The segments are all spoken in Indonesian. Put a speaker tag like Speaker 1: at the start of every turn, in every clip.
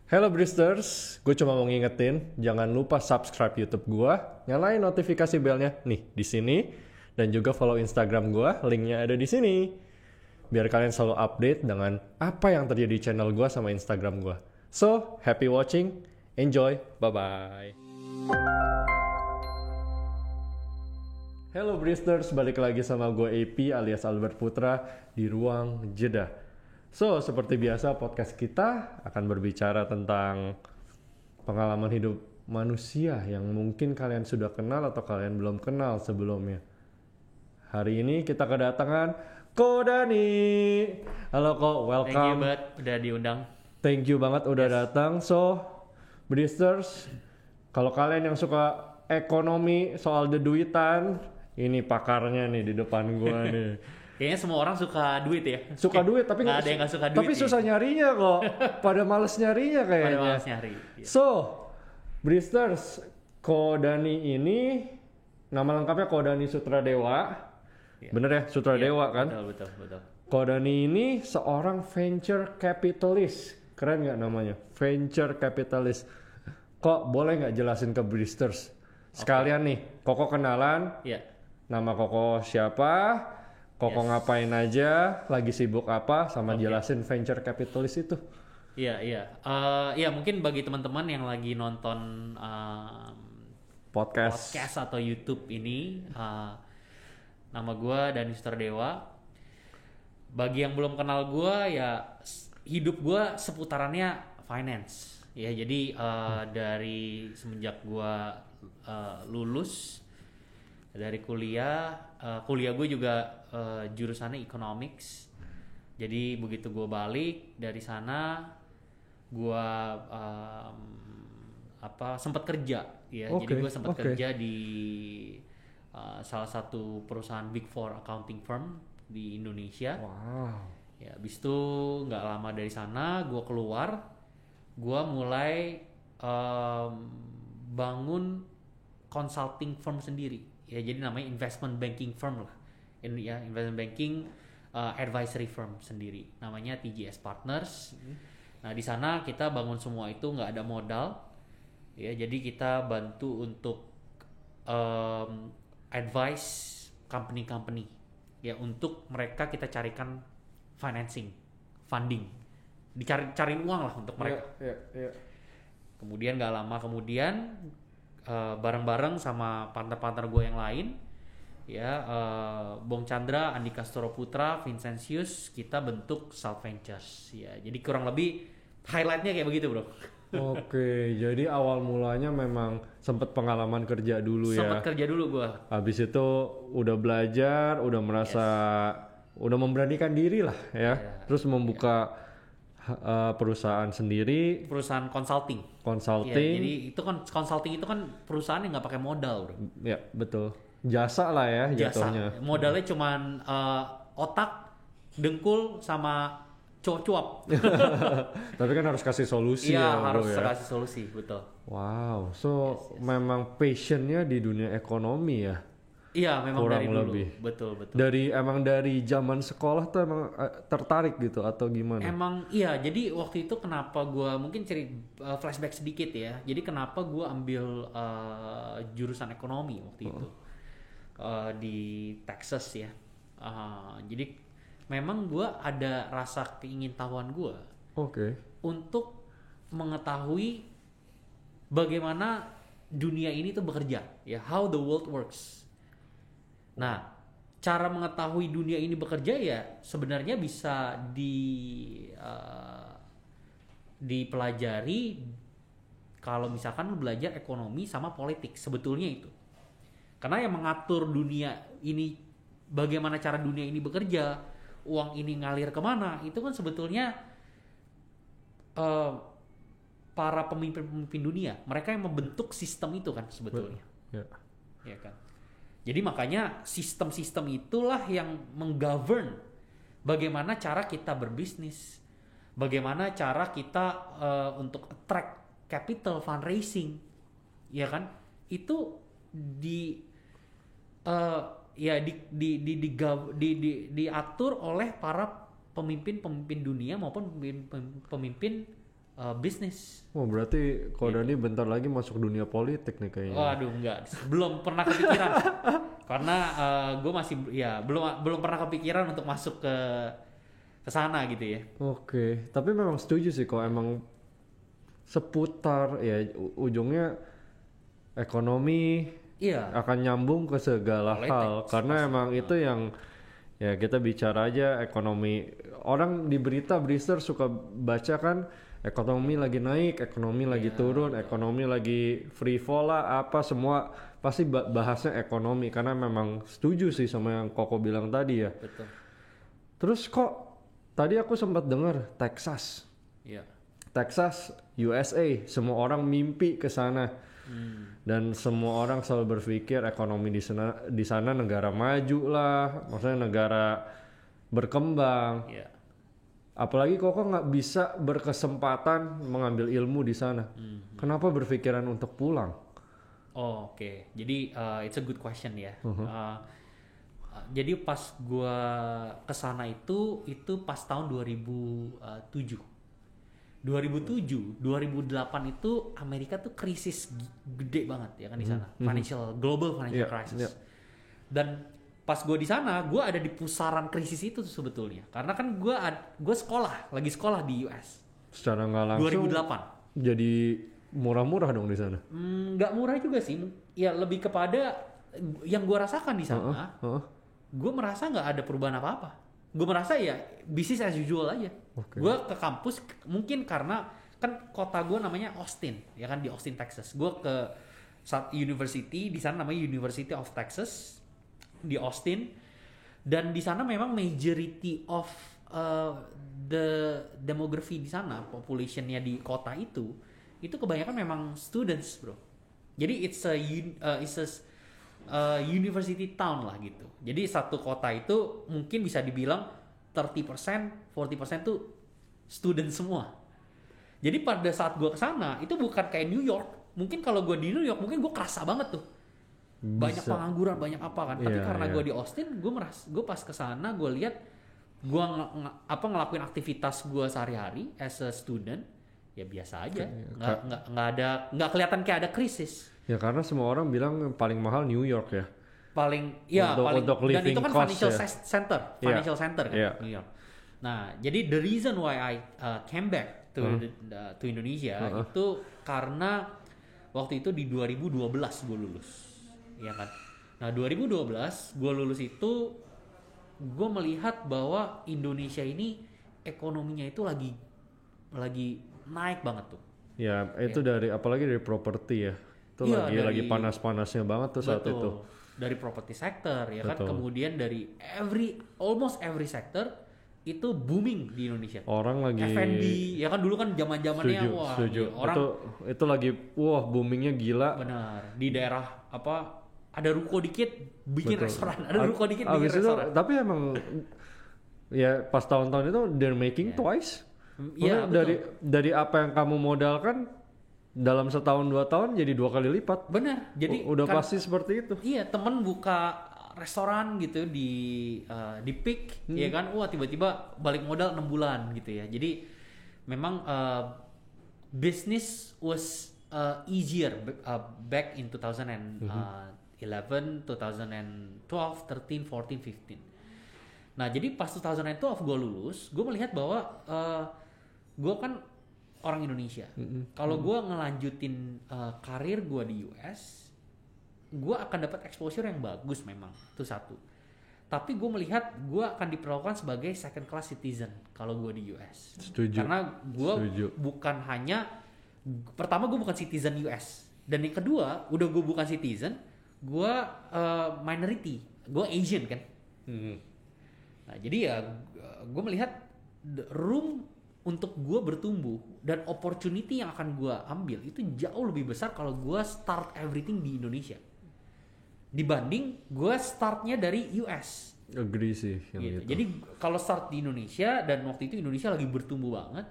Speaker 1: Hello Bristers, gue cuma mau ngingetin, jangan lupa subscribe YouTube gue, nyalain notifikasi belnya nih di sini, dan juga follow Instagram gue, linknya ada di sini. Biar kalian selalu update dengan apa yang terjadi di channel gue sama Instagram gue. So, happy watching, enjoy, bye-bye. Hello Bristers, balik lagi sama gue AP alias Albert Putra di Ruang Jeda. So, seperti biasa podcast kita akan berbicara tentang pengalaman hidup manusia yang mungkin kalian sudah kenal atau kalian belum kenal sebelumnya. Hari ini kita kedatangan Ko Dani. Halo Ko, welcome.
Speaker 2: Thank you banget udah diundang.
Speaker 1: Thank you banget udah datang. So, Bristers, kalau kalian yang suka ekonomi soal deduitan, ini pakarnya nih di depan gua nih.
Speaker 2: Kayaknya semua orang suka duit ya.
Speaker 1: Suka duit tapi
Speaker 2: nggak ada yang nggak suka duit.
Speaker 1: Tapi susah nyarinya kok. Pada males nyarinya kayaknya.
Speaker 2: Pada males nyari. Iya.
Speaker 1: So, Bristers, Ko Dani ini nama lengkapnya Ko Dani Sutradewa.
Speaker 2: Iya.
Speaker 1: Bener ya, Sutradewa
Speaker 2: Iya,
Speaker 1: kan?
Speaker 2: Betul.
Speaker 1: Ko Dani ini seorang venture capitalist. Keren nggak namanya? Venture capitalist. Kok boleh nggak jelasin ke Bristers? Sekalian nih, Koko kenalan.
Speaker 2: Iya.
Speaker 1: Nama Koko siapa? Koko ngapain aja, lagi sibuk apa, sama jelasin venture capitalist itu.
Speaker 2: Iya. Iya mungkin bagi teman-teman yang lagi nonton
Speaker 1: Podcast
Speaker 2: atau YouTube ini, nama gue Dani Sutradewa. Bagi yang belum kenal gue ya hidup gue seputarannya finance. Ya jadi dari semenjak gue lulus dari kuliah gue juga jurusannya economics. Jadi begitu gue balik dari sana gue sempat kerja ya. Jadi gue sempat kerja di salah satu perusahaan Big Four accounting firm di Indonesia.
Speaker 1: Wow.
Speaker 2: Ya habis itu nggak lama dari sana gue keluar, gue mulai bangun consulting firm sendiri. Ya jadi namanya investment banking firm lah. Ini ya investment banking advisory firm sendiri. Namanya TGS Partners. Nah di sana kita bangun semua itu nggak ada modal. Ya jadi kita bantu untuk advice company ya untuk mereka kita carikan financing, funding, cariin uang lah untuk mereka.
Speaker 1: Yeah.
Speaker 2: Kemudian nggak lama kemudian bareng-bareng sama partner-partner gue yang lain ya, Bong Chandra, Andika Storo Putra, Vincentius, kita bentuk Salt Ventures ya. Jadi kurang lebih highlightnya kayak begitu bro.
Speaker 1: Oke, jadi awal mulanya memang sempat pengalaman kerja dulu ya.
Speaker 2: Sempat kerja dulu gue.
Speaker 1: Habis itu udah belajar, udah merasa udah memberanikan diri lah ya. Terus membuka perusahaan sendiri,
Speaker 2: perusahaan consulting. Ya, jadi itu kan consulting itu kan perusahaan yang nggak pakai modal bro.
Speaker 1: Ya betul, jasa lah ya jatuhnya.
Speaker 2: Modalnya cuman otak, dengkul sama cuap.
Speaker 1: Tapi kan harus kasih solusi
Speaker 2: ya
Speaker 1: bro,
Speaker 2: harus
Speaker 1: ya.
Speaker 2: kasih solusi, betul.
Speaker 1: Wow, so memang passionnya di dunia ekonomi ya.
Speaker 2: Iya, memang
Speaker 1: kurang
Speaker 2: dari dulu.
Speaker 1: Lebih.
Speaker 2: Betul.
Speaker 1: Dari zaman sekolah tuh emang tertarik gitu atau gimana?
Speaker 2: Emang iya, jadi waktu itu kenapa gue mungkin flashback sedikit ya. Jadi kenapa gue ambil jurusan ekonomi waktu itu di Texas ya. Jadi memang gue ada rasa keingintahuan gue untuk mengetahui bagaimana dunia ini tuh bekerja ya, how the world works. Nah, cara mengetahui dunia ini bekerja ya sebenarnya bisa dipelajari kalau misalkan lu belajar ekonomi sama politik, sebetulnya itu. Karena yang mengatur dunia ini, bagaimana cara dunia ini bekerja, uang ini ngalir kemana, itu kan sebetulnya para pemimpin dunia, mereka yang membentuk sistem itu kan sebetulnya. Ya kan. Jadi makanya sistem-sistem itulah yang menggovern bagaimana cara kita berbisnis, bagaimana cara kita untuk attract capital, fundraising, ya kan? Itu diatur oleh para pemimpin dunia maupun pemimpin bisnis.
Speaker 1: Oh berarti Ko Dani bentar lagi masuk dunia politik nih kayaknya.
Speaker 2: Waduh, enggak, belum pernah kepikiran. Karena gue masih ya belum pernah kepikiran untuk masuk ke sana gitu ya.
Speaker 1: Oke, tapi memang setuju sih kok emang seputar ya ujungnya ekonomi
Speaker 2: Iya.
Speaker 1: akan nyambung ke segala
Speaker 2: Politik,
Speaker 1: hal karena emang itu yang ya kita bicara aja ekonomi. Orang di Brewster suka baca kan ekonomi lagi naik, ekonomi lagi turun, ekonomi lagi free fall lah, apa semua pasti bahasnya ekonomi karena memang setuju sih sama yang Koko bilang tadi ya.
Speaker 2: Betul.
Speaker 1: Terus kok tadi aku sempat dengar Texas.
Speaker 2: Iya.
Speaker 1: Texas, USA, semua orang mimpi ke sana. Dan semua orang selalu berpikir ekonomi di sana negara maju lah, maksudnya negara berkembang.
Speaker 2: Iya.
Speaker 1: Apalagi Koko nggak bisa berkesempatan mengambil ilmu di sana. Kenapa berpikiran untuk pulang?
Speaker 2: Oh, oke. Jadi it's a good question ya. Jadi pas gua kesana itu pas tahun 2007. 2007, 2008 itu Amerika tuh krisis gede banget ya kan di sana. Global financial crisis. Dan pas gue di sana, gue ada di pusaran krisis itu tuh sebetulnya. Karena kan gue lagi sekolah di US.
Speaker 1: Secara nggak langsung
Speaker 2: 2008.
Speaker 1: jadi murah-murah dong di sana.
Speaker 2: Nggak murah juga sih. Ya lebih kepada yang gue rasakan di sana. Gue merasa nggak ada perubahan apa-apa. Gue merasa ya bisnis as usual aja. Gue ke kampus mungkin karena kan kota gue namanya Austin, ya kan di Austin, Texas. Gue ke university di sana namanya University of Texas di Austin, dan di sana memang majority of the demography di sana, populationnya di kota itu kebanyakan memang students, bro. Jadi it's a university town lah gitu. Jadi satu kota itu mungkin bisa dibilang 30%, 40% tuh student semua. Jadi pada saat gue kesana itu bukan kayak New York. Mungkin kalau gue di New York mungkin gue kerasa banget tuh. Banyak pengangguran, banyak apa kan. Tapi karena gue di Austin, gue pas kesana gue lihat gue ngelakuin aktivitas gue sehari-hari as a student ya biasa aja. Nggak kelihatan kayak ada krisis.
Speaker 1: Ya karena semua orang bilang paling mahal New York ya.
Speaker 2: Paling
Speaker 1: untuk
Speaker 2: dan itu kan financial
Speaker 1: ya.
Speaker 2: financial center kan New York. Nah, jadi the reason why I came back to Indonesia itu karena waktu itu di 2012 gue lulus. Ya kan. Nah, 2012 gue lulus itu gue melihat bahwa Indonesia ini ekonominya itu lagi naik banget tuh.
Speaker 1: Ya, itu dari apalagi dari properti ya. Itu lagi panas-panasnya banget tuh saat itu.
Speaker 2: Dari property sector ya kan, kemudian dari almost every sector itu booming di Indonesia.
Speaker 1: Orang lagi
Speaker 2: F&B ya kan, dulu kan zaman-zamannya orang
Speaker 1: itu lagi boomingnya gila.
Speaker 2: Benar. Di daerah ada ruko dikit bikin restoran, ada ruko dikit bikin restoran.
Speaker 1: Tapi emang ya pas tahun-tahun itu they're making twice.
Speaker 2: Iya,
Speaker 1: dari apa yang kamu modalkan dalam setahun 2 tahun jadi 2 kali lipat.
Speaker 2: Benar. Jadi
Speaker 1: udah pasti seperti itu.
Speaker 2: Iya, temen buka restoran gitu di Peak ya kan, tiba-tiba balik modal 6 bulan gitu ya. Jadi memang business was easier back in 2011, 2012, 13, 14, 15. Nah, jadi pas 2012 gue lulus, gue melihat bahwa gue kan orang Indonesia. Kalau gue ngelanjutin karir gue di US, gue akan dapat exposure yang bagus memang, itu satu. Tapi gue melihat gue akan diperlakukan sebagai second class citizen kalau gue di US.
Speaker 1: Setuju.
Speaker 2: Karena gue bukan hanya, pertama gue bukan citizen US, dan yang kedua udah gue bukan citizen, gue minority, gue Asian kan. Nah, jadi ya gue melihat room untuk gue bertumbuh dan opportunity yang akan gue ambil itu jauh lebih besar kalau gue start everything di Indonesia dibanding gue startnya dari US.
Speaker 1: Agree sih yang
Speaker 2: gitu.
Speaker 1: gitu.
Speaker 2: Jadi kalau start di Indonesia, dan waktu itu Indonesia lagi bertumbuh banget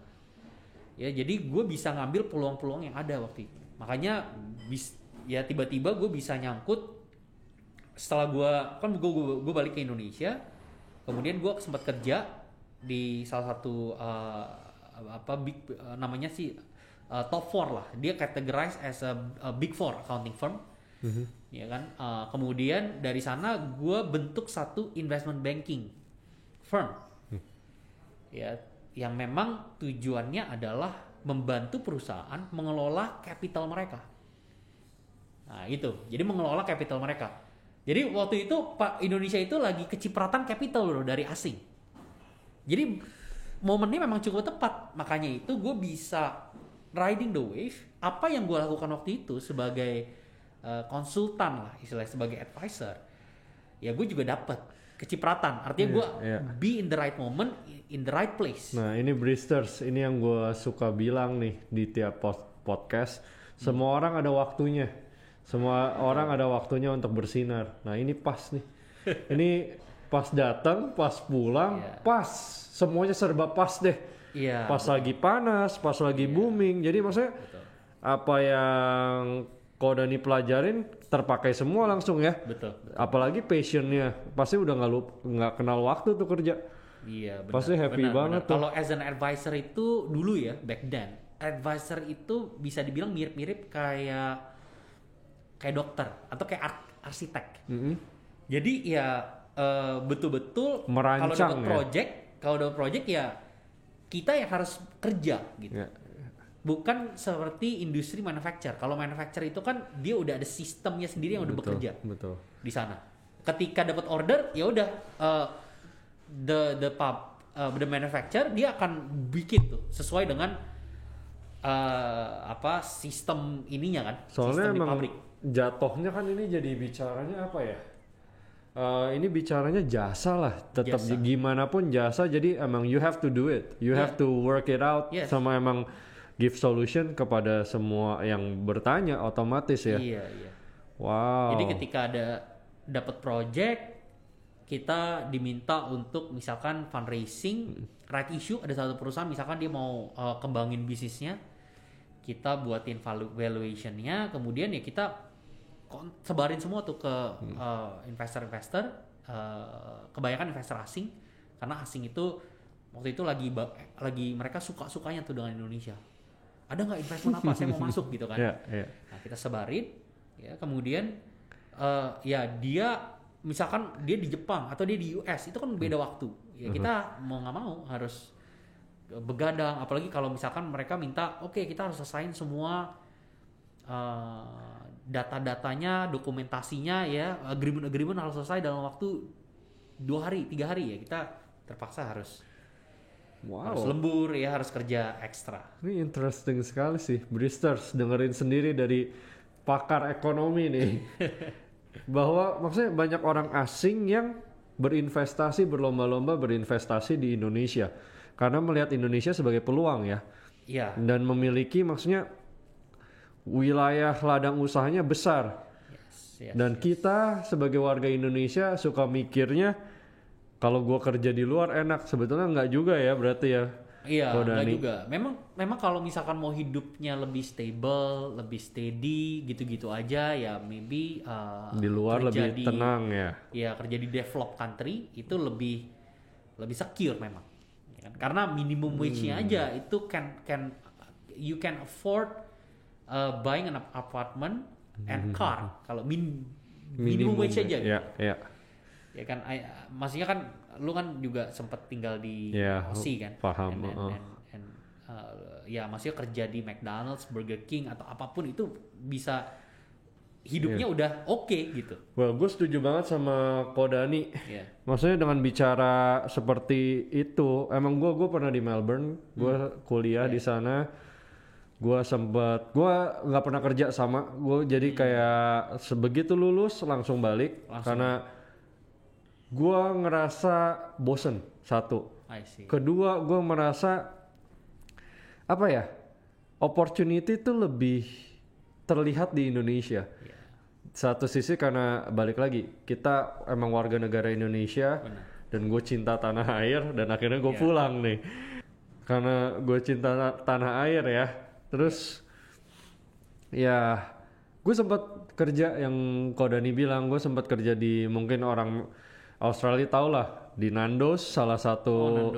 Speaker 2: ya, jadi gue bisa ngambil peluang-peluang yang ada waktu itu. Makanya ya tiba-tiba gue bisa nyangkut setelah gue balik ke Indonesia, kemudian gue sempat kerja di salah satu namanya sih top 4 lah. Dia categorized as a big 4 accounting firm. Ya kan. Kemudian dari sana gue bentuk satu investment banking firm. Ya, yang memang tujuannya adalah membantu perusahaan mengelola capital mereka. Nah, itu. Jadi mengelola capital mereka. Jadi waktu itu Pak Indonesia itu lagi kecipratan capital loh dari asing. Jadi momennya memang cukup tepat. Makanya itu gue bisa riding the wave. Apa yang gue lakukan waktu itu sebagai konsultan lah, istilahnya sebagai advisor. Ya gue juga dapat kecipratan. Artinya gue be in the right moment, in the right place.
Speaker 1: Nah ini Bristers, ini yang gue suka bilang nih di tiap podcast. Semua orang ada waktunya. Semua orang ada waktunya untuk bersinar. Nah ini pas nih. Ini pas datang, pas pulang, pas. Semuanya serba pas deh. Pas lagi panas, pas lagi booming. Jadi maksudnya apa yang Kodani pelajarin terpakai semua langsung ya.
Speaker 2: Betul.
Speaker 1: Apalagi passionnya. Pasti udah nggak kenal waktu tuh kerja.
Speaker 2: Iya benar.
Speaker 1: Pasti happy banget tuh.
Speaker 2: Kalau as an advisor itu dulu ya, back then. Advisor itu bisa dibilang mirip-mirip kayak dokter atau kayak arsitek. Jadi ya betul-betul
Speaker 1: merancang
Speaker 2: kalau dapat project ya kita yang harus kerja gitu. Bukan seperti industri manufacture. Kalau manufacture itu kan dia udah ada sistemnya sendiri yang udah bekerja di sana. Ketika dapat order ya udah the manufacturer dia akan bikin tuh sesuai dengan sistem ininya kan.
Speaker 1: Soalnya
Speaker 2: sistem
Speaker 1: emang
Speaker 2: pabrik.
Speaker 1: Jatuhnya kan ini jadi bicaranya apa ya? Ini bicaranya jasa lah, tetap gimana pun jasa. Jadi emang you have to do it, you have to work it out, sama emang give solution kepada semua yang bertanya otomatis ya.
Speaker 2: Iya.
Speaker 1: Wow.
Speaker 2: Jadi ketika dapat project, kita diminta untuk misalkan fundraising, right issue, ada satu perusahaan misalkan dia mau kembangin bisnisnya, kita buatin valuationnya, kemudian ya kita sebarin semua tuh ke investor-investor, kebanyakan investor asing, karena asing itu waktu itu lagi mereka suka-sukanya tuh dengan Indonesia. Ada nggak investment apa? Saya mau masuk gitu kan. Nah kita sebarin, ya kemudian ya dia misalkan dia di Jepang atau dia di US itu kan beda waktu. Ya kita mau nggak mau harus begadang, apalagi kalau misalkan mereka minta, oke, kita harus selesaiin semua data-datanya, dokumentasinya ya, agreement harus selesai dalam waktu 2 hari, 3 hari ya, kita terpaksa harus lembur ya, harus kerja ekstra.
Speaker 1: Ini interesting sekali sih, Bristers, dengerin sendiri dari pakar ekonomi nih. Bahwa maksudnya banyak orang asing yang berlomba-lomba berinvestasi di Indonesia karena melihat Indonesia sebagai peluang ya. Dan memiliki maksudnya wilayah ladang usahanya besar. Dan kita sebagai warga Indonesia suka mikirnya kalau gua kerja di luar enak, sebetulnya nggak juga ya berarti ya.
Speaker 2: Iya, nggak juga. Memang kalau misalkan mau hidupnya lebih stable, lebih steady, gitu-gitu aja ya, maybe
Speaker 1: di luar lebih tenang ya.
Speaker 2: Iya, kerja di developed country itu lebih secure memang. Ya kan? Karena minimum wage-nya aja itu you can afford buying an apartment and car. Kalau minimum wage aja.
Speaker 1: Iya.
Speaker 2: Ya kan, maksudnya kan lu kan juga sempat tinggal di Aussie kan.
Speaker 1: Paham.
Speaker 2: Ya maksudnya kerja di McDonald's, Burger King atau apapun itu bisa hidupnya udah oke gitu.
Speaker 1: Well, gue setuju banget sama Kodani. Maksudnya dengan bicara seperti itu, emang gue pernah di Melbourne, gue kuliah di sana. Gue nggak pernah kerja sama, gue jadi kayak sebegitu lulus langsung balik. Karena gue ngerasa bosen, satu. Kedua, gue merasa opportunity itu lebih terlihat di Indonesia. Satu sisi karena balik lagi, kita emang warga negara Indonesia. Dan gue cinta tanah air, dan akhirnya gue pulang nih. Karena gue cinta tanah air ya. Terus ya gue sempat kerja yang Kodani bilang, gue sempat kerja di, mungkin orang Australia tau lah, di Nando's, salah satu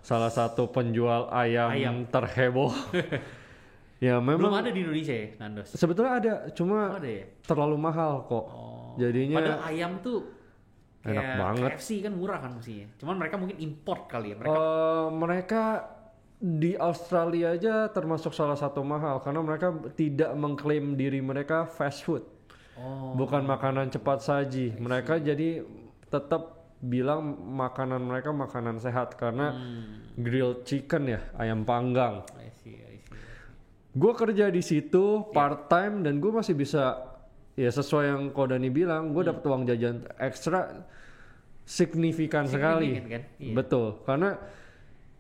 Speaker 1: salah satu penjual ayam
Speaker 2: Ayam.
Speaker 1: terheboh. Ya
Speaker 2: Belum
Speaker 1: memang
Speaker 2: ada di Indonesia ya, Nandos?
Speaker 1: sebetulnya ada, cuma
Speaker 2: Oh, ada ya?
Speaker 1: terlalu mahal kok.
Speaker 2: Oh.
Speaker 1: Jadinya
Speaker 2: Padahal ayam tuh
Speaker 1: enak
Speaker 2: kayak
Speaker 1: banget.
Speaker 2: KFC kan murah kan mestinya. Cuman mereka mungkin import kali ya. Mereka
Speaker 1: Mereka di Australia aja termasuk salah satu mahal karena mereka tidak mengklaim diri mereka fast food, bukan makanan cepat saji. Mereka jadi tetap bilang makanan mereka makanan sehat karena grilled chicken ya, ayam panggang.
Speaker 2: I see.
Speaker 1: Gue kerja di situ part time dan gue masih bisa ya sesuai yang Kodani bilang, gue dapat uang jajan ekstra signifikan sekali.
Speaker 2: Kan? Iya.
Speaker 1: Betul, karena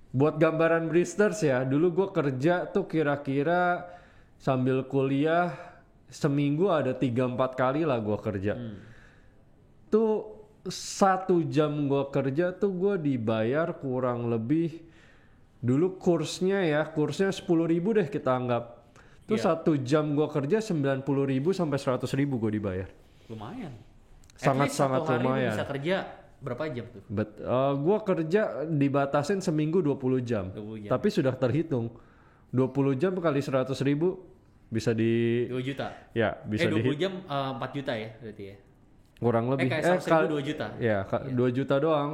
Speaker 1: buat gambaran Bristers ya, dulu gue kerja tuh kira-kira sambil kuliah seminggu ada 3-4 kali lah gue kerja. Tuh 1 jam gue kerja tuh gue dibayar kurang lebih, dulu kursnya 10.000 deh kita anggap. Tuh 1 jam gue kerja 90.000 sampai 100.000 gue dibayar.
Speaker 2: Lumayan.
Speaker 1: Sangat-sangat
Speaker 2: At least satu hari lu
Speaker 1: lumayan.
Speaker 2: bisa kerja berapa jam tuh?
Speaker 1: Gue kerja dibatasin seminggu 20 jam.
Speaker 2: 20 jam.
Speaker 1: Tapi sudah terhitung 20 jam kali 100.000 bisa di
Speaker 2: 2 juta.
Speaker 1: ya bisa
Speaker 2: 20
Speaker 1: di
Speaker 2: jam 4 juta ya berarti ya.
Speaker 1: kurang lebih
Speaker 2: Kayak 100.000 2 juta.
Speaker 1: ya 2 juta doang.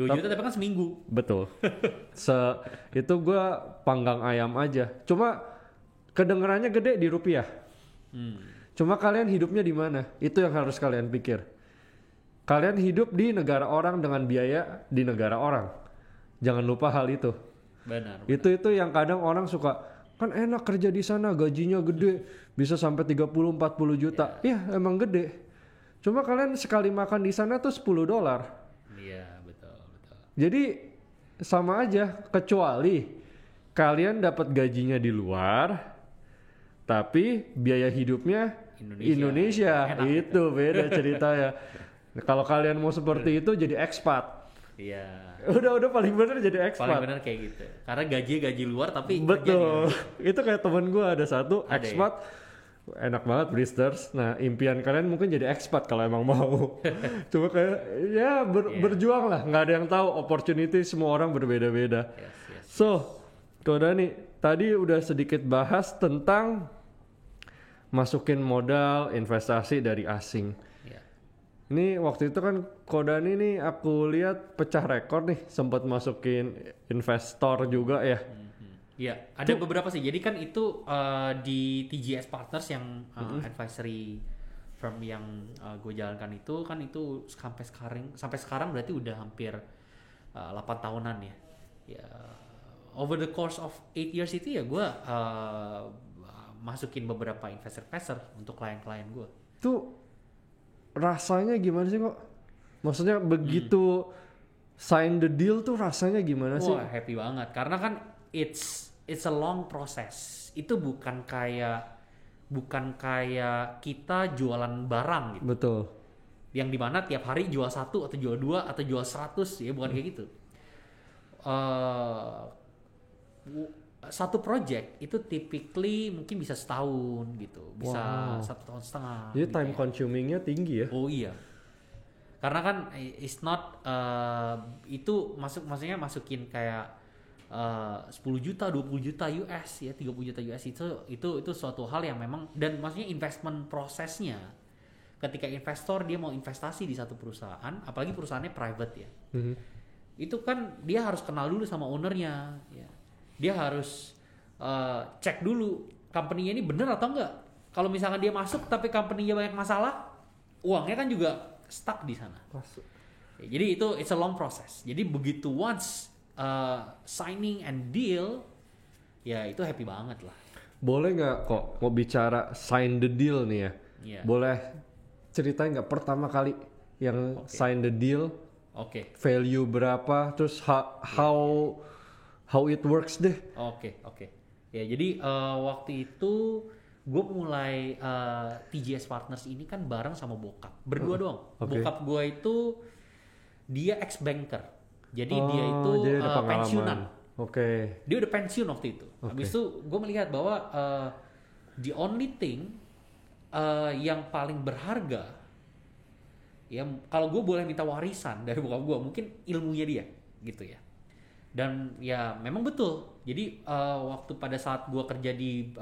Speaker 2: 2 juta tapi kan seminggu.
Speaker 1: Betul. Itu gue panggang ayam aja. Cuma kedengerannya gede di rupiah. Cuma kalian hidupnya di mana? Itu yang harus kalian pikir. Kalian hidup di negara orang dengan biaya di negara orang. Jangan lupa hal itu.
Speaker 2: Benar.
Speaker 1: Itu yang kadang orang suka, kan enak kerja di sana, gajinya gede, bisa sampai 30-40 juta. Iya, emang gede. Cuma kalian sekali makan di sana tuh $10.
Speaker 2: Iya, betul.
Speaker 1: Jadi sama aja, kecuali kalian dapat gajinya di luar, tapi biaya hidupnya Indonesia.
Speaker 2: Enak
Speaker 1: Itu beda ceritanya. Kalau kalian mau seperti itu jadi expat.
Speaker 2: Iya.
Speaker 1: Udah paling bener jadi expat.
Speaker 2: Paling benar kayak gitu. Karena gaji luar tapi
Speaker 1: Betul. Itu kayak temen gue ada satu
Speaker 2: Ada
Speaker 1: expat. Enak banget Bristers. Nah impian kalian mungkin jadi expat kalau emang mau. Cuma kayak ya berjuang lah. Nggak ada yang tahu, opportunity semua orang berbeda-beda.
Speaker 2: Yes.
Speaker 1: So Kodani tadi udah sedikit bahas tentang masukin modal investasi dari asing.
Speaker 2: Iya.
Speaker 1: Ini waktu itu kan Kodani nih aku lihat pecah rekor nih, sempat masukin investor juga ya.
Speaker 2: Iya, ada beberapa sih. Jadi kan itu di TGS Partners yang advisory firm yang gue jalankan itu kan itu sampai sekarang berarti udah hampir 8 tahunan ya. Ya over the course of 8 years itu ya gue masukin beberapa investor untuk klien-klien gue.
Speaker 1: Tuh rasanya gimana sih kok? Maksudnya begitu sign the deal tuh rasanya gimana sih?
Speaker 2: Wah, happy banget karena kan it's a long process. Itu bukan kayak kita jualan barang gitu.
Speaker 1: Betul.
Speaker 2: Yang dimana tiap hari jual 1 atau jual 2 atau jual 100 ya, bukan kayak gitu. Satu project itu typically mungkin bisa setahun gitu, bisa 1,5 tahun.
Speaker 1: Jadi
Speaker 2: gitu
Speaker 1: time
Speaker 2: ya.
Speaker 1: consumingnya tinggi ya?
Speaker 2: Oh iya. Karena kan it's not itu maksudnya masukin kayak 10 juta, 20 juta US ya, 30 juta US itu suatu hal yang memang, dan maksudnya investment prosesnya ketika investor dia mau investasi di satu perusahaan, apalagi perusahaannya private ya. Itu kan dia harus kenal dulu sama ownernya ya. Dia harus cek dulu company-nya ini bener atau enggak. Kalau misalkan dia masuk tapi company-nya banyak masalah, uangnya kan juga stuck di sana. Ya, jadi itu it's a long process. Jadi begitu once signing and deal, ya itu happy banget lah.
Speaker 1: Boleh nggak kok mau bicara sign the deal nih ya?
Speaker 2: Yeah.
Speaker 1: Boleh ceritain nggak pertama kali yang sign the deal?
Speaker 2: Oke.
Speaker 1: Value berapa? Terus how it works deh?
Speaker 2: Oke. Ya jadi waktu itu gue mulai TGS Partners ini kan bareng sama bokap, berdua doang. Bokap gue itu dia ex banker. Jadi dia itu pensiunan. Dia udah pensiun waktu itu. Habis itu gue melihat bahwa the only thing yang paling berharga, ya kalau gue boleh minta warisan dari bokap gue, mungkin ilmunya dia, gitu ya. Dan ya memang betul. Jadi waktu pada saat gue kerja di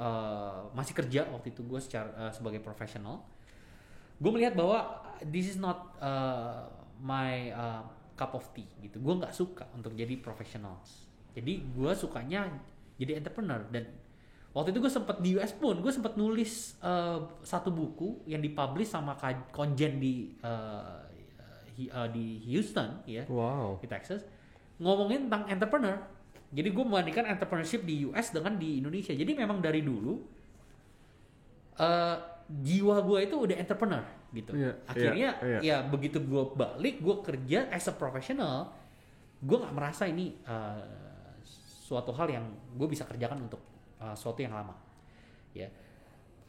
Speaker 2: masih kerja waktu itu gue sebagai profesional, gue melihat bahwa this is not my cup of tea gitu. Gue nggak suka untuk jadi profesional. Jadi gue sukanya jadi entrepreneur. Dan waktu itu gue sempat di US pun gue sempat nulis satu buku yang dipublish sama konjen di Houston ya,
Speaker 1: Wow.
Speaker 2: di Texas, ngomongin tentang entrepreneur. Jadi gue membandingkan entrepreneurship di US dengan di Indonesia. Jadi memang dari dulu jiwa gue itu udah entrepreneur gitu. Akhirnya ya begitu gue balik, gue kerja as a professional, gue nggak merasa ini suatu hal yang gue bisa kerjakan untuk suatu yang lama. Ya.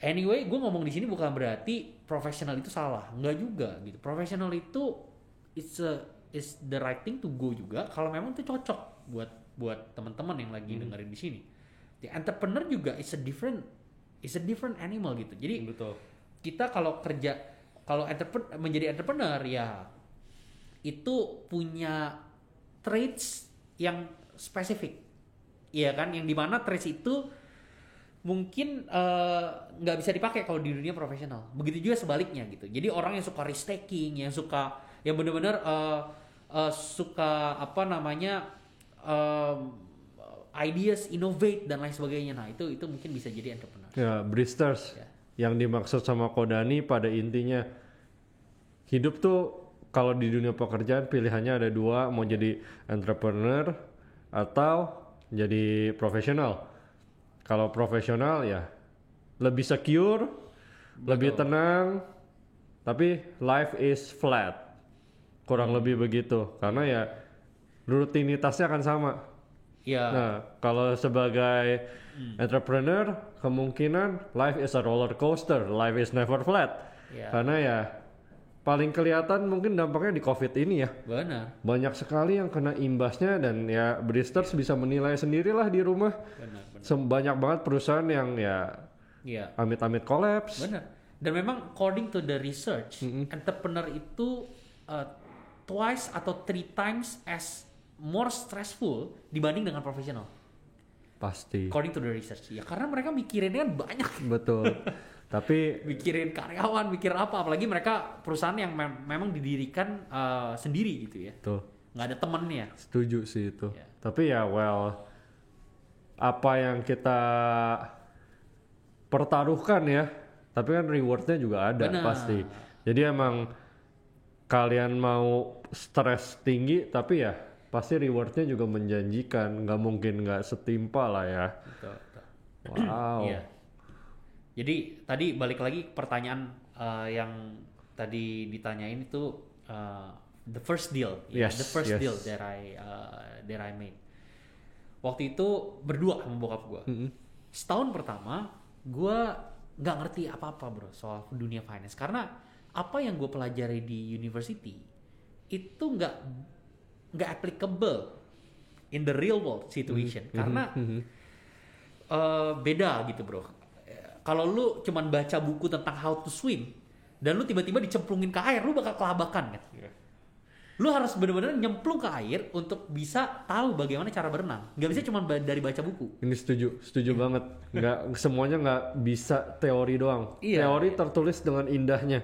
Speaker 2: Anyway, gue ngomong di sini bukan berarti profesional itu salah, nggak juga gitu. Profesional itu is the right thing to go juga kalau memang itu cocok buat teman-teman yang lagi dengerin di sini. The entrepreneur juga is a different animal gitu. Jadi
Speaker 1: Betul.
Speaker 2: kita kalau menjadi entrepreneur ya itu punya traits yang spesifik, iya kan? Yang dimana traits itu mungkin nggak bisa dipakai kalau di dunia profesional. Begitu juga sebaliknya gitu. Jadi orang yang suka risk taking, yang benar-benar suka ideas, innovate dan lain sebagainya. Nah itu mungkin bisa jadi entrepreneur.
Speaker 1: Ya, Bristers.
Speaker 2: Ya.
Speaker 1: Yang dimaksud sama Kodani pada intinya hidup tuh kalau di dunia pekerjaan pilihannya ada dua, mau jadi entrepreneur atau jadi profesional. Kalau profesional ya lebih secure, lebih tenang, tapi life is flat. Kurang lebih begitu. Karena ya rutinitasnya akan sama.
Speaker 2: Ya.
Speaker 1: Nah, kalau sebagai entrepreneur, kemungkinan life is a roller coaster, life is never flat.
Speaker 2: Ya.
Speaker 1: Karena ya paling kelihatan mungkin dampaknya di COVID ini ya.
Speaker 2: Benar.
Speaker 1: Banyak sekali yang kena imbasnya dan ya Bristers bisa menilai sendirilah di rumah.
Speaker 2: Benar.
Speaker 1: Banyak banget perusahaan yang ya amit-amit kolaps.
Speaker 2: Benar. Dan memang according to the research, entrepreneur itu twice atau 3 times as more stressful dibanding dengan profesional.
Speaker 1: Pasti.
Speaker 2: According to the research. Ya karena mereka mikirinnya kan banyak.
Speaker 1: Betul. Tapi
Speaker 2: mikirin karyawan, mikir apa, apalagi mereka perusahaan yang memang didirikan sendiri gitu ya.
Speaker 1: Tuh.
Speaker 2: Nggak ada temennya.
Speaker 1: Setuju sih itu.
Speaker 2: Ya.
Speaker 1: Tapi ya apa yang kita pertaruhkan ya, tapi kan rewardnya juga ada.
Speaker 2: Benar.
Speaker 1: Pasti. Jadi emang kalian mau stres tinggi tapi ya pasti rewardnya juga menjanjikan, nggak mungkin nggak setimpal lah ya.
Speaker 2: Betul.
Speaker 1: Wow.
Speaker 2: Iya. Jadi tadi balik lagi pertanyaan yang tadi ditanyain itu the first deal,
Speaker 1: Yes,
Speaker 2: the first
Speaker 1: yes.
Speaker 2: deal that I made. Waktu itu berdua sama bokap gue. Setahun pertama gue nggak ngerti apa-apa bro soal dunia finance karena apa yang gue pelajari di university itu nggak applicable in the real world situation karena beda gitu bro. Kalau lu cuman baca buku tentang how to swim dan lu tiba-tiba dicemplungin ke air, lu bakal kelabakan kan. Lu harus benar-benar nyemplung ke air untuk bisa tahu bagaimana cara berenang. Nggak bisa cuma dari baca buku.
Speaker 1: Ini setuju banget. Nggak semuanya nggak bisa teori doang.
Speaker 2: Iya,
Speaker 1: Teori tertulis dengan indahnya.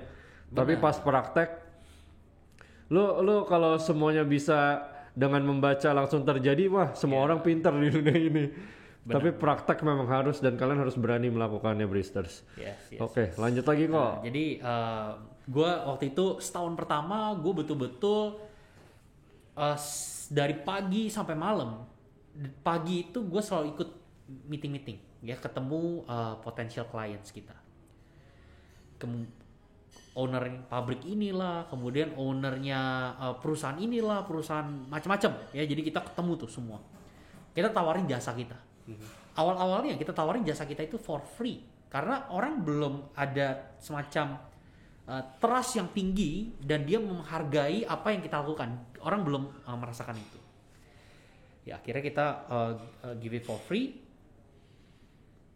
Speaker 1: Tapi pas praktek, lu kalau semuanya bisa dengan membaca langsung terjadi, wah semua orang pintar di dunia ini. Tapi praktek memang harus dan kalian harus berani melakukannya, Bristers.
Speaker 2: Yes.
Speaker 1: Oke, lanjut lagi kok.
Speaker 2: Jadi gue waktu itu setahun pertama gue betul-betul dari pagi sampai malam. Pagi itu gue selalu ikut meeting, ya ketemu potential clients kita. Owner pabrik inilah, kemudian ownernya perusahaan inilah, perusahaan macam-macam. Ya jadi kita ketemu tuh semua. Kita tawarin jasa kita. Awal-awalnya kita tawarin jasa kita itu for free karena orang belum ada semacam trust yang tinggi dan dia menghargai apa yang kita lakukan. Orang belum merasakan itu. Ya akhirnya kita give it for free.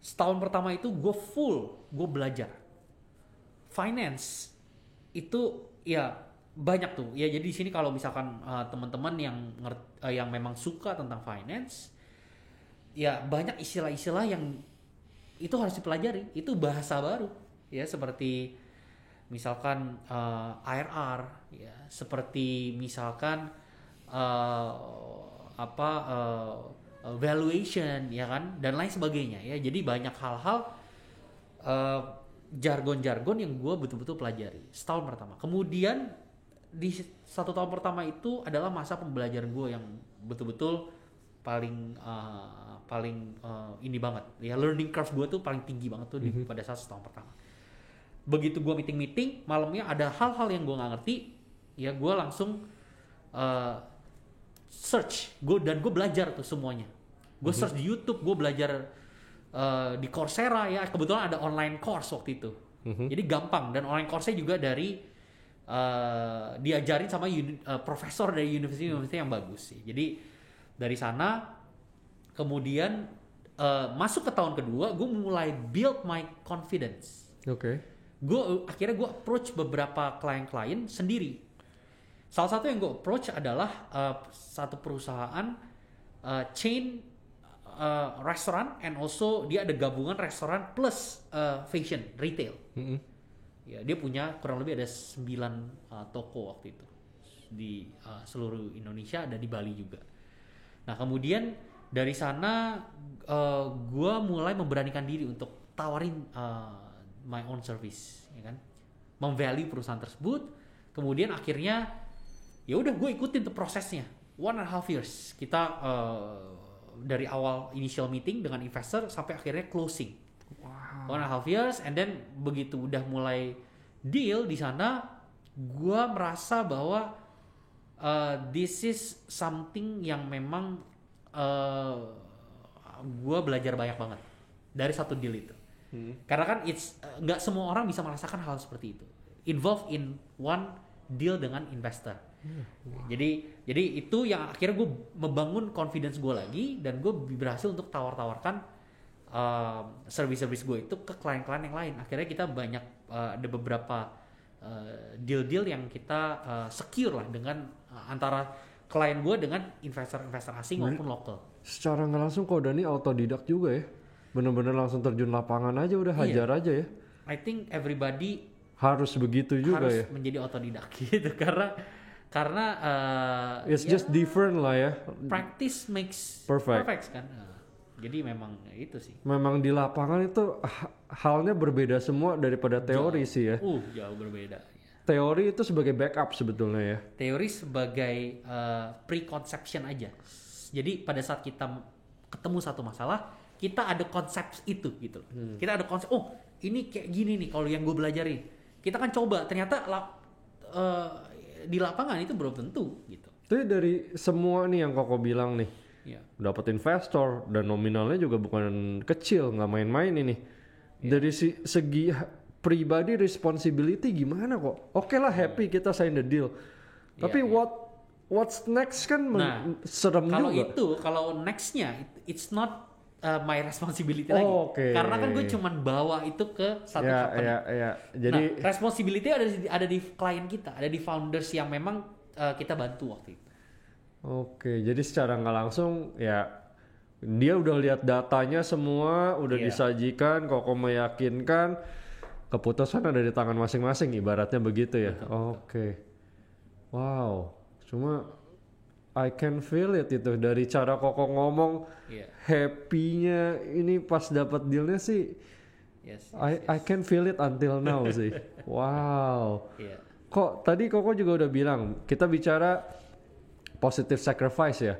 Speaker 2: Setahun pertama itu gue belajar finance itu ya banyak tuh ya. Jadi di sini kalau misalkan teman-teman yang memang suka tentang finance, ya banyak istilah-istilah yang itu harus dipelajari. Itu bahasa baru ya, seperti misalkan IRR ya, seperti misalkan valuation ya kan, dan lain sebagainya ya. Jadi banyak hal-hal jargon-jargon yang gue betul-betul pelajari setahun pertama. Kemudian di 1 tahun pertama itu adalah masa pembelajaran gue yang betul-betul paling ini banget ya, learning curve gue tuh paling tinggi banget tuh pada saat setahun pertama. Begitu gue meeting malamnya ada hal-hal yang gue nggak ngerti ya, gue langsung search dan gue belajar tuh semuanya. Gue search di YouTube, gue belajar di Coursera ya, kebetulan ada online course waktu itu. Jadi gampang, dan online course-nya juga dari diajarin sama profesor dari university yang bagus sih. Jadi dari sana kemudian masuk ke tahun kedua, gue mulai build my confidence. Akhirnya gue approach beberapa klien-klien sendiri. Salah satu yang gue approach adalah satu perusahaan chain restoran, and also dia ada gabungan restoran plus fashion retail. Ya, dia punya kurang lebih ada 9 toko waktu itu di seluruh Indonesia, ada di Bali juga. Nah kemudian dari sana gue mulai memberanikan diri untuk tawarin my own service, ya kan, memvalue perusahaan tersebut. Kemudian akhirnya ya udah gue ikutin tuh prosesnya 1.5 years. Kita dari awal initial meeting dengan investor sampai akhirnya closing. 1.5 years, and then begitu udah mulai deal di sana, gue merasa bahwa this is something yang memang gue belajar banyak banget dari satu deal itu. Karena kan nggak semua orang bisa merasakan hal seperti itu, involved in one deal dengan investor. Jadi itu yang akhirnya gue membangun confidence gue lagi, dan gue berhasil untuk tawarkan service gue itu ke klien-klien yang lain. Akhirnya kita banyak ada beberapa deal-deal yang kita secure lah dengan antara klien gue dengan investor-investor asing maupun lokal.
Speaker 1: Secara nggak langsung kok Dani autodidak juga ya, bener-bener langsung terjun lapangan aja, udah hajar aja ya.
Speaker 2: I think everybody
Speaker 1: harus begitu juga
Speaker 2: harus
Speaker 1: ya,
Speaker 2: menjadi otodidak gitu, karena
Speaker 1: it's just different lah ya.
Speaker 2: Practice makes
Speaker 1: perfect
Speaker 2: kan. Jadi memang itu sih.
Speaker 1: Memang di lapangan itu halnya berbeda semua daripada teori sih ya.
Speaker 2: Jauh berbeda.
Speaker 1: Teori itu sebagai backup sebetulnya ya.
Speaker 2: Teori sebagai preconception aja. Jadi pada saat kita ketemu satu masalah, kita ada konsep itu gitu. Kita ada konsep, ini kayak gini nih kalau yang gue belajarin. Kita kan coba, ternyata di lapangan itu belum tentu gitu.
Speaker 1: Tapi dari semua nih yang Koko bilang nih, dapat investor dan nominalnya juga bukan kecil, nggak main-main ini. Dari segi pribadi responsibility gimana kok? Oke lah, happy kita sign the deal. Tapi what's next kan serem juga.
Speaker 2: Kalau nextnya it's not my responsibility lagi. Karena kan gue cuman bawa itu ke satu company.
Speaker 1: Jadi
Speaker 2: responsibility ada di klien kita, ada di founders yang memang kita bantu waktu itu.
Speaker 1: Jadi secara nggak langsung ya dia udah lihat datanya semua, udah disajikan, Koko meyakinkan, keputusan ada di tangan masing-masing, ibaratnya begitu ya. Wow, cuma I can feel it itu dari cara Koko ngomong, happy-nya ini pas dapat dealnya sih. I can feel it until now sih. Wow. Kok tadi Koko juga udah bilang kita bicara positive sacrifice ya.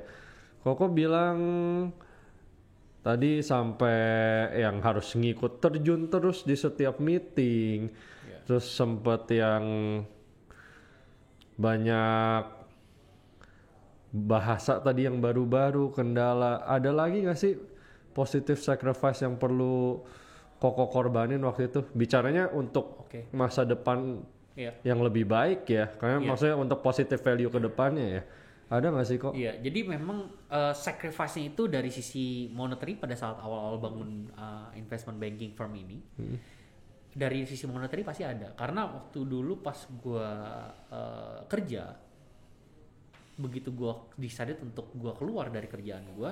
Speaker 1: Koko bilang tadi sampai yang harus ngikut terjun terus di setiap meeting. Terus sempet yang banyak bahasa tadi yang baru-baru, kendala. Ada lagi gak sih positive sacrifice yang perlu Koko korbanin waktu itu? Bicaranya untuk masa depan yang lebih baik ya. Karena maksudnya untuk positive value ke depannya ya. Ada nggak sih kok?
Speaker 2: Iya, jadi memang sacrifice-nya itu dari sisi monetary pada saat awal-awal bangun investment banking firm ini. dari sisi monetary pasti ada. Karena waktu dulu pas gue kerja, begitu gue decided untuk gue keluar dari kerjaan gue,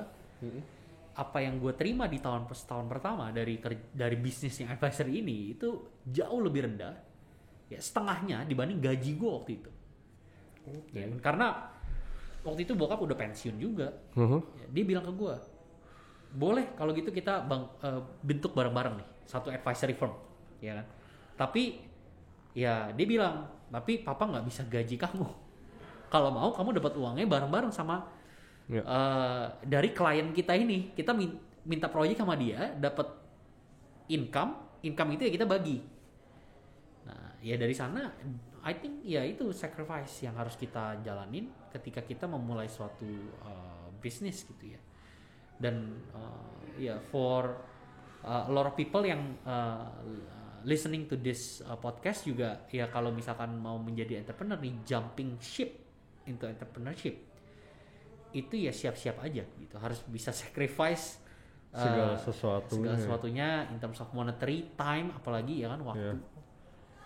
Speaker 2: apa yang gue terima di tahun pertama dari bisnis yang advisor ini itu jauh lebih rendah, ya setengahnya dibanding gaji gue waktu itu. Ya, karena waktu itu bokap udah pensiun juga. Ya, dia bilang ke gue, boleh kalau gitu kita bentuk bareng-bareng nih satu advisory firm, ya kan? Tapi ya dia bilang, tapi papa nggak bisa gaji kamu. Kalau mau kamu dapat uangnya bareng-bareng sama dari klien kita ini. Kita minta proyek sama dia, dapat income itu ya kita bagi. Nah ya dari sana I think ya itu sacrifice yang harus kita jalanin ketika kita memulai suatu bisnis gitu ya. Dan for a lot of people yang listening to this podcast juga ya, kalau misalkan mau menjadi entrepreneur nih, jumping ship into entrepreneurship itu ya siap-siap aja gitu, harus bisa sacrifice
Speaker 1: segala
Speaker 2: sesuatunya in terms of monetary, time, apalagi ya kan waktu.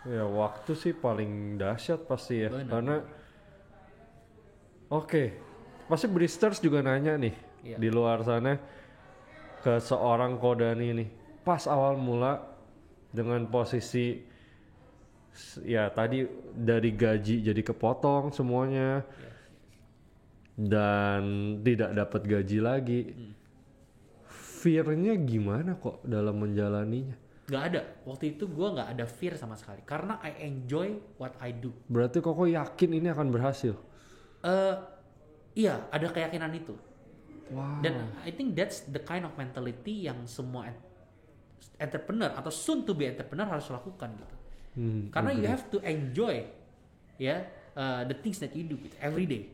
Speaker 1: Ya waktu sih paling dahsyat pasti ya. Bener. Karena pasti Bristers juga nanya nih di luar sana ke seorang Kodani nih, pas awal mula dengan posisi ya tadi dari gaji jadi kepotong semuanya dan tidak dapat gaji lagi, fear-nya gimana kok dalam menjalaninya?
Speaker 2: Gak ada, waktu itu gue gak ada fear sama sekali karena I enjoy what I do.
Speaker 1: Berarti kok yakin ini akan berhasil?
Speaker 2: Iya, ada keyakinan itu.
Speaker 1: Wow.
Speaker 2: Dan I think that's the kind of mentality yang semua entrepreneur atau soon to be entrepreneur harus lakukan gitu. Karena you have to enjoy the things that you do gitu, every day.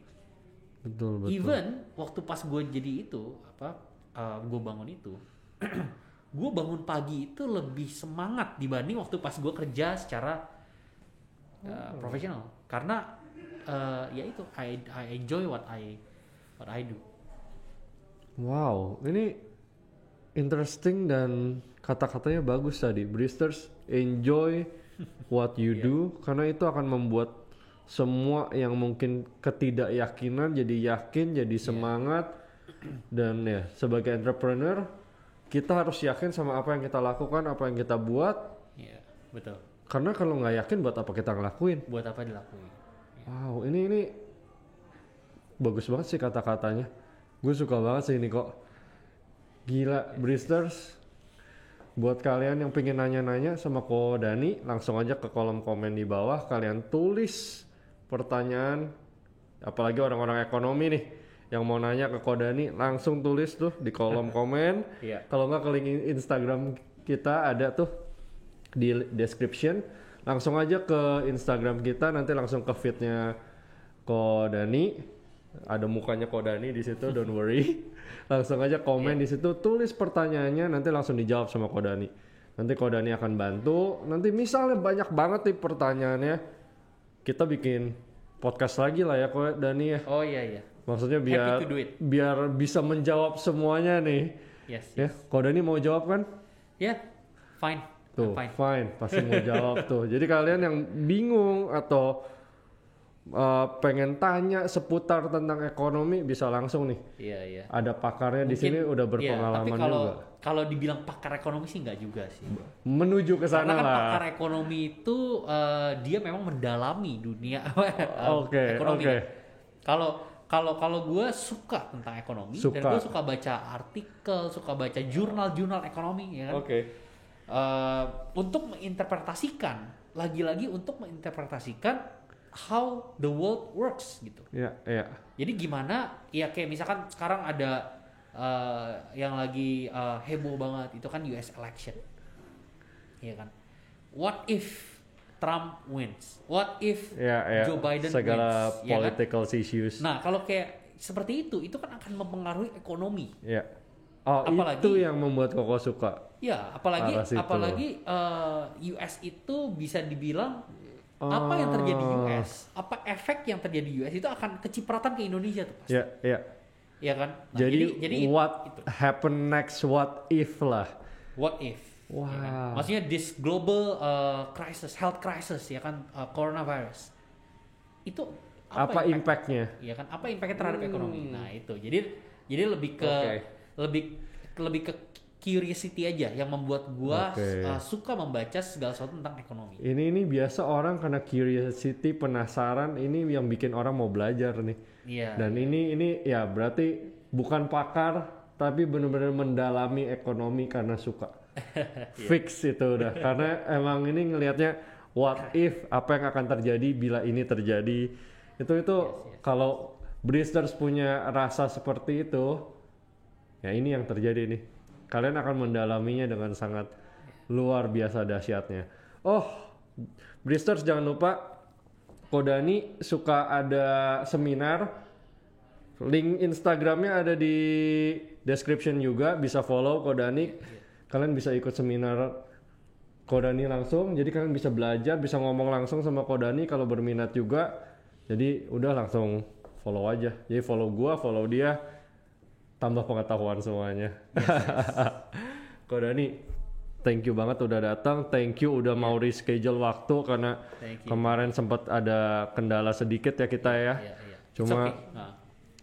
Speaker 1: Betul.
Speaker 2: Even waktu pas gue jadi itu gue bangun itu gue bangun pagi itu lebih semangat dibanding waktu pas gue kerja secara profesional. Karena ya itu I enjoy what I do.
Speaker 1: Wow, ini interesting dan kata-katanya bagus tadi. Bristers enjoy what you do, karena itu akan membuat semua yang mungkin ketidakyakinan jadi yakin, jadi semangat. Dan ya sebagai entrepreneur kita harus yakin sama apa yang kita lakukan, apa yang kita buat.
Speaker 2: Iya, betul.
Speaker 1: Karena kalau nggak yakin, buat apa kita ngelakuin?
Speaker 2: Buat apa dilakuin?
Speaker 1: Wow, ini bagus banget sih kata-katanya. Gue suka banget sih ini kok. Gila, Bristers. Buat kalian yang pengen nanya-nanya sama Ko Dani, langsung aja ke kolom komen di bawah. Kalian tulis pertanyaan, apalagi orang-orang ekonomi nih yang mau nanya ke Ko Dani, langsung tulis tuh di kolom komen. Kalau nggak ke link Instagram kita ada tuh di description. Langsung aja ke Instagram kita, nanti langsung ke feednya Ko Dani. Ada mukanya Ko Dani di situ, don't worry. Langsung aja komen di situ, tulis pertanyaannya, nanti langsung dijawab sama Ko Dani. Nanti Ko Dani akan bantu. Nanti misalnya banyak banget nih pertanyaannya, kita bikin podcast lagi lah ya Ko Dani ya.
Speaker 2: Oh iya.
Speaker 1: Maksudnya biar bisa menjawab semuanya nih.
Speaker 2: Yes.
Speaker 1: Ya, Ko Dani mau jawab kan?
Speaker 2: Ya, fine.
Speaker 1: Tuh, fine. Pasti mau jawab tuh. Jadi kalian yang bingung atau pengen tanya seputar tentang ekonomi bisa langsung nih.
Speaker 2: Iya.
Speaker 1: Ada pakarnya di sini udah berpengalaman
Speaker 2: tapi
Speaker 1: juga.
Speaker 2: Kalau dibilang pakar ekonomi sih nggak juga sih.
Speaker 1: Menuju ke sana lah.
Speaker 2: Karena pakar ekonomi itu dia memang mendalami dunia ekonomi. Kalau gue suka tentang ekonomi dan gue suka baca artikel, suka baca jurnal ekonomi, ya kan. Untuk menginterpretasikan, lagi-lagi untuk menginterpretasikan how the world works gitu.
Speaker 1: Iya.
Speaker 2: Jadi gimana? Ya kayak misalkan sekarang ada yang lagi heboh banget itu kan US election, ya kan? What if Trump wins? What if Joe Biden
Speaker 1: segala
Speaker 2: wins?
Speaker 1: Political
Speaker 2: ya kan?
Speaker 1: issues.
Speaker 2: Nah kalau kayak seperti itu kan akan mempengaruhi ekonomi.
Speaker 1: Iya. Apalagi, itu yang membuat Koko suka.
Speaker 2: Ya, apalagi US itu bisa dibilang apa yang terjadi di US, apa efek yang terjadi di US itu akan kecipratan ke Indonesia tuh pasti.
Speaker 1: Iya.
Speaker 2: Iya kan? Nah,
Speaker 1: jadi what happen next, what if lah.
Speaker 2: What if?
Speaker 1: Wah.
Speaker 2: Ya kan? Maksudnya this global crisis, health crisis ya kan, coronavirus. Itu
Speaker 1: Apa impact-nya?
Speaker 2: Ya kan, apa impact-nya terhadap ekonomi? Nah, itu. Jadi lebih ke lebih ke curiosity aja yang membuat gua suka membaca segala sesuatu tentang ekonomi.
Speaker 1: Ini biasa orang karena curiosity, penasaran, ini yang bikin orang mau belajar nih.
Speaker 2: Iya.
Speaker 1: Dan ini ya berarti bukan pakar tapi benar-benar mendalami ekonomi karena suka. Fix itu udah. Karena emang ini ngelihatnya what if, apa yang akan terjadi bila ini terjadi. Itu kalau Bristers punya rasa seperti itu, ya ini yang terjadi nih. Kalian akan mendalaminya dengan sangat luar biasa dahsyatnya. Oh, Bristers jangan lupa, Kodani suka ada seminar. Link Instagramnya ada di description juga, bisa follow Kodani. Kalian bisa ikut seminar Kodani langsung, jadi kalian bisa belajar, bisa ngomong langsung sama Kodani kalau berminat juga. Jadi udah langsung follow aja. Jadi follow gua, follow dia, tambah pengetahuan semuanya. Kodani, thank you banget udah datang, thank you udah mau reschedule waktu karena kemarin sempat ada kendala sedikit ya kita ya. Cuma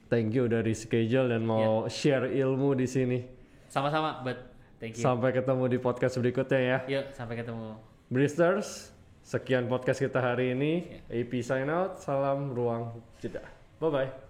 Speaker 1: thank you udah reschedule dan mau share ilmu di sini.
Speaker 2: Sama-sama, but thank you.
Speaker 1: Sampai ketemu di podcast berikutnya ya.
Speaker 2: Yuk, sampai ketemu.
Speaker 1: Bristers, sekian podcast kita hari ini. AP sign out, salam ruang jeda. Bye-bye.